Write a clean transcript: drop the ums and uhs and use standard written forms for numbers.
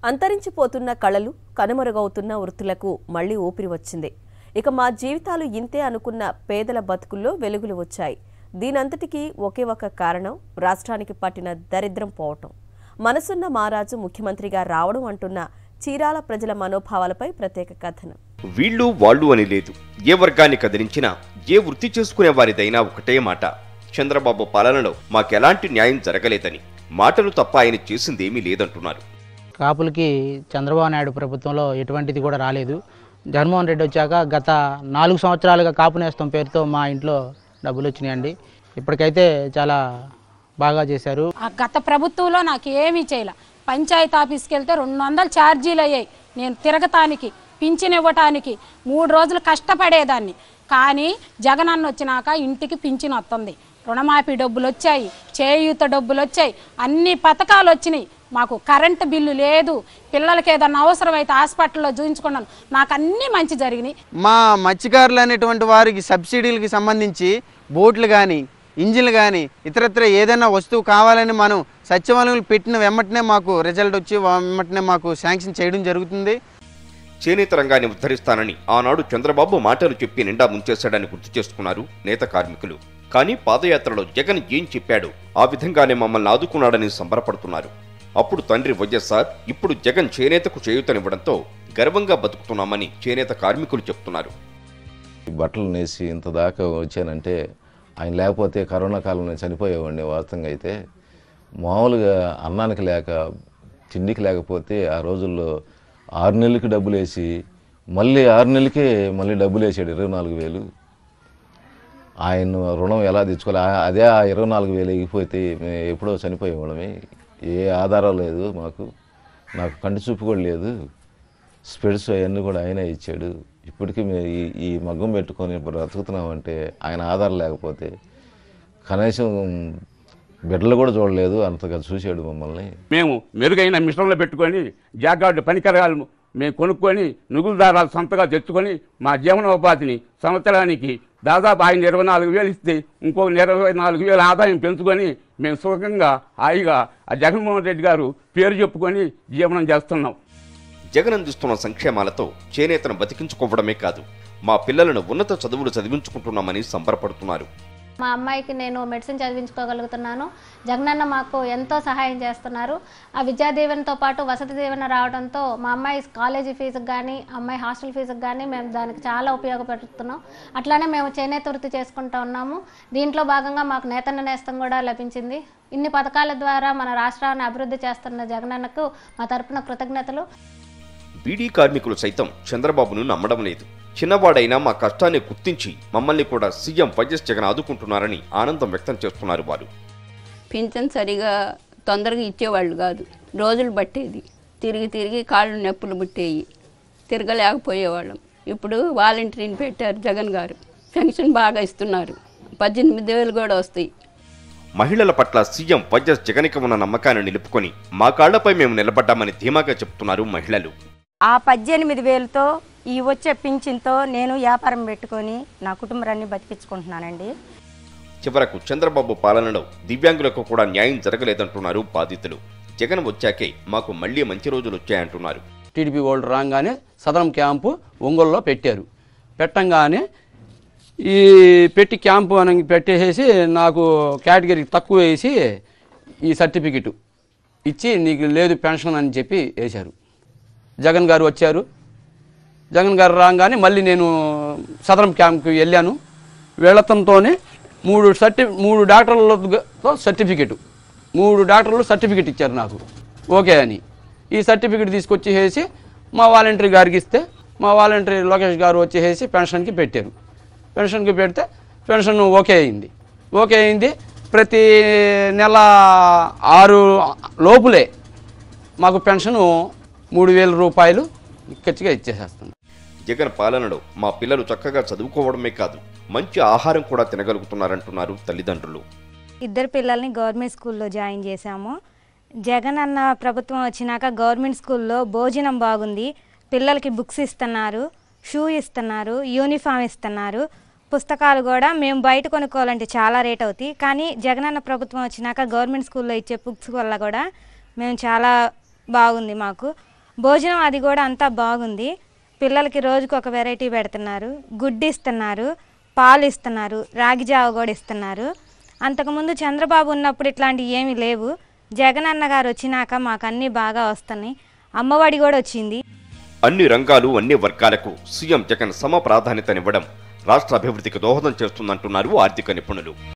అంతరించిపోతున్న కళలు, కనుమరుగవుతున్న వృత్తులకు మళ్లీ ఊపిరి వచ్చింది. ఇక మా జీవితాలు ఇంతే అనుకున్న పేదల బతుకుల్లో వెలుగులు వచ్చాయి. దీనంతటికీ ఒకే ఒక కారణం రాష్ట్రానికి పట్టిన దరిద్రం పోవటం. మనసున్న మారాజు ముఖ్యమంత్రిగా రావడం అంటున్న చీరాల ప్రజల మనోభావాలపై ప్రత్యేక కథనం. వీళ్ళు వాళ్ళు అని లేదు, ఏ వర్గాన్ని కదిలించినా, ఏ వృత్తి చేసుకునే వారిదైనా ఒకటే మాట, చంద్రబాబు పాలనలో మాకెలాంటి న్యాయం జరగలేదని. మాటలు తప్ప ఆయన చేసిందేమీ లేదంటున్నారు. కాపులకి చంద్రబాబు నాయుడు ప్రభుత్వంలో ఎటువంటిది కూడా రాలేదు. జగన్మోహన్ రెడ్డి వచ్చాక గత 4 సంవత్సరాలుగా కాపు నేస్తం పేరుతో మా ఇంట్లో డబ్బులు వచ్చినాయండి. ఇప్పటికైతే చాలా బాగా చేశారు. గత ప్రభుత్వంలో నాకు ఏమీ చేయలే. పంచాయతీ ఆఫీస్కి వెళ్తే 200 ఛార్జీలు అయ్యాయి. నేను తిరగటానికి, పింఛన్ ఇవ్వటానికి 3 రోజులు కష్టపడేదాన్ని. కానీ జగన్ అన్న వచ్చినాక ఇంటికి పింఛన్ వస్తుంది, రుణమాఫీ డబ్బులు వచ్చాయి, చేయూత డబ్బులు వచ్చాయి, అన్ని పథకాలు వచ్చినాయి. మాకు కరెంటు బిల్లు లేదు, పిల్లలకి ఏదన్నా అవసరమైతే హాస్పిటల్లో చూపించుకున్నాను. నాకు అన్నీ మంచి జరిగినాయి. మా మత్స్యకారులు అనేటువంటి వారికి సబ్సిడీలకి సంబంధించి బోట్లు కానీ, ఇంజిన్లు కానీ, ఇతరత్ర ఏదైనా వస్తువు కావాలని మనం సచివాలయంలో పెట్టిన వెమ్మటనే మాకు రిజల్ట్ వచ్చి వెమ్మటనే మాకు శాంక్షన్ చేయడం జరుగుతుంది. చేనేత రంగాన్ని ఉద్ధరిస్తానని ఆనాడు చంద్రబాబు మాటలు చెప్పి నిండా ముంచేశాడని గుర్తు చేసుకున్నారు నేత కార్మికులు. కానీ పాదయాత్రలో జగన్ ఏం చెప్పాడు, ఆ విధంగానే మమ్మల్ని ఆదుకున్నాడని సంబరపడుతున్నారు. అప్పుడు తండ్రి వైఎస్ఆర్, ఇప్పుడు జగన్ చేనేతకు చేయూతనివ్వడంతో గర్వంగా బతుకుతున్నామని చేనేత కార్మికులు చెప్తున్నారు. బట్టలు నేసి ఇంత దాకా వచ్చానంటే ఆయన లేకపోతే కరోనా కాలంలో చనిపోయేవాడిని. వాస్తవంగా అయితే మామూలుగా అన్నానికి లేక, తిండికి లేకపోతే ఆ రోజుల్లో 6 నెలలకి డబ్బులు వేసి మళ్ళీ 6 నెలలకే మళ్ళీ డబ్బులు వేసాడు 24,000. ఆయన రుణం ఎలా తెచ్చుకోవాలి, అదే ఆ 24,000 ఎగిపోతే మేము ఎప్పుడో చనిపోయేవాళ్ళమే. ఏ ఆధారం లేదు మాకు, నాకు కంటి చూపు కూడా లేదు. స్పెడ్స్ అవన్నీ కూడా ఆయన ఇచ్చాడు. ఇప్పటికీ మేము ఈ మగ్గం పెట్టుకొని బ్రతుకుతున్నామంటే ఆయన ఆధారం లేకపోతే కనీసం బిడ్డలు కూడా చూడలేదు, అంతగా చూశాడు మమ్మల్ని. మేము మెరుగైన మిషన్లో పెట్టుకొని జాగార్డు పనికరాలు మేము కొనుక్కొని నుగులు దారాలు సొంతగా తెచ్చుకొని మా జీవనోపాధిని సంవత్సరానికి దాదాపు ఆయన 24,000 ఇస్తే ఇంకొక 24,000 ఆదాయం పెంచుకొని మేము సుఖంగా హాయిగా ఆ జగన్మోహన్ రెడ్డి గారు పేరు చెప్పుకొని జీవనం చేస్తున్నాం. జగన్ అందిస్తున్న సంక్షేమాలతో చేనేతను బతికించుకోవడమే కాదు, మా పిల్లలను ఉన్నత చదువులు చదివించుకుంటున్నామని సంబరపడుతున్నారు. మా అమ్మాయికి నేను మెడిసిన్ చదివించుకోగలుగుతున్నాను. జగనన్న మాకు ఎంతో సహాయం చేస్తున్నారు. ఆ విద్యా దీవెనతో పాటు వసతి దీవెన రావడంతో మా అమ్మాయి కాలేజీ ఫీజుకి కానీ, అమ్మాయి హాస్టల్ ఫీజుకి కానీ మేము దానికి చాలా ఉపయోగపడుతున్నాం. అట్లానే మేము చేనేత వృత్తి చేసుకుంటూ ఉన్నాము. దీంట్లో భాగంగా మాకు నేతన్న నేస్తం కూడా లభించింది. ఇన్ని పథకాల ద్వారా మన రాష్ట్రాన్ని అభివృద్ధి చేస్తున్న జగనన్నకు మా తరపున కృతజ్ఞతలు. బీడీ కార్మికులు సైతం చంద్రబాబును నమ్మడం లేదు. చిన్నవాడైనా మా కష్టాన్ని గుర్తించి మమ్మల్ని కూడా సీఎం వైఎస్ జగన్ ఆదుకుంటున్నారని ఆనందం వ్యక్తం చేస్తున్నారు వారు. పింఛన్ సరిగా తొందరగా ఇచ్చేవాళ్ళు కాదు, రోజులు పట్టేది. తిరిగి తిరిగి కాళ్ళు నొప్పులు పుట్టేవి, తిరగలేకపోయేవాళ్ళం. ఇప్పుడు వాలంటీర్ని పెట్టారు జగన్ గారు, పెన్షన్ బాగా ఇస్తున్నారు, 18,000 కూడా వస్తాయి. మహిళల పట్ల సీఎం వైఎస్ జగన్కి ఉన్న నమ్మకాన్ని నిలుపుకొని మా కాళ్లపై మేము నిలబడ్డామని ధీమాగా చెప్తున్నారు మహిళలు. ఆ 18,000తో ఈ వచ్చే పింఛన్తో నేను వ్యాపారం పెట్టుకొని నా కుటుంబాన్ని బతికించుకుంటున్నానండి. చివరకు చంద్రబాబు పాలనలో దివ్యాంగులకు కూడా న్యాయం జరగలేదంటున్నారు బాధితులు. జగన్ వచ్చాకే మాకు మళ్లీ మంచి రోజులు వచ్చాయంటున్నారు. టీడీపీ వాళ్ళు రాగానే సదరం క్యాంపు ఒంగోలులో పెట్టారు. పెట్టంగానే ఈ పెట్టి క్యాంపు అని పెట్టేసేసి నాకు కేటగిరీ తక్కువ వేసి ఈ సర్టిఫికెట్ ఇచ్చి నీకు లేదు పెన్షన్ అని చెప్పి వేశారు. జగన్ గారు వచ్చారు. జగన్ గారు రాగానే మళ్ళీ నేను సదరం క్యాంప్కి వెళ్ళాను. వెళ్ళతంతోనే 3 డాక్టర్లతో సర్టిఫికెట్, 3 డాక్టర్లు సర్టిఫికెట్ ఇచ్చారు నాకు ఓకే అని. ఈ సర్టిఫికెట్ తీసుకొచ్చేసి మా వాలంటరీ గారికి ఇస్తే మా వాలంటరీ లోకేష్ గారు వచ్చేసి పెన్షన్కి పెట్టారు. పెన్షన్కి పెడితే పెన్షన్ ఓకే అయింది. ప్రతి నెల 6 లోపులే మాకు పెన్షను 3,000 రూపాయలు ఖచ్చితంగా ఇచ్చేసేస్తుంది. జగన్ పాలనలో మా పిల్లలు చక్కగా చదువుకోవడమే కాదు, మంచి ఆహారం కూడా తినగలుగుతున్నారంటున్నారు తల్లిదండ్రులు. 2 పిల్లల్ని గవర్నమెంట్ స్కూల్లో జాయిన్ చేశాము. జగన్ అన్న ప్రభుత్వం వచ్చినాక గవర్నమెంట్ స్కూల్లో భోజనం బాగుంది, పిల్లలకి బుక్స్ ఇస్తున్నారు, షూ ఇస్తున్నారు, యూనిఫామ్ ఇస్తున్నారు, పుస్తకాలు కూడా మేము బయట కొనుక్కోవాలంటే చాలా రేట్ అవుతాయి. కానీ జగనన్న ప్రభుత్వం వచ్చినాక గవర్నమెంట్ స్కూల్లో ఇచ్చే బుక్స్ వల్ల కూడా మేము చాలా బాగుంది మాకు. భోజనం అది కూడా అంతా బాగుంది. పిల్లలకి రోజుకు ఒక వెరైటీ పెడుతున్నారు, గుడ్డు ఇస్తున్నారు, పాలు ఇస్తున్నారు, రాగి జావ కూడా ఇస్తున్నారు. అంతకుముందు చంద్రబాబు ఉన్నప్పుడు ఇట్లాంటివి ఏమీ లేవు. జగన్ అన్న గారు వచ్చినాక మాకు అన్నీ బాగా వస్తున్నాయి. అమ్మఒడి కూడా వచ్చింది. అన్ని రంగాలు అన్ని వర్గాలకు సీఎం జగన్ సమ ప్రాధాన్యతనివ్వడం రాష్ట్ర అభివృద్ధికి దోహదం చేస్తుందంటున్నారు ఆర్థిక నిపుణులు.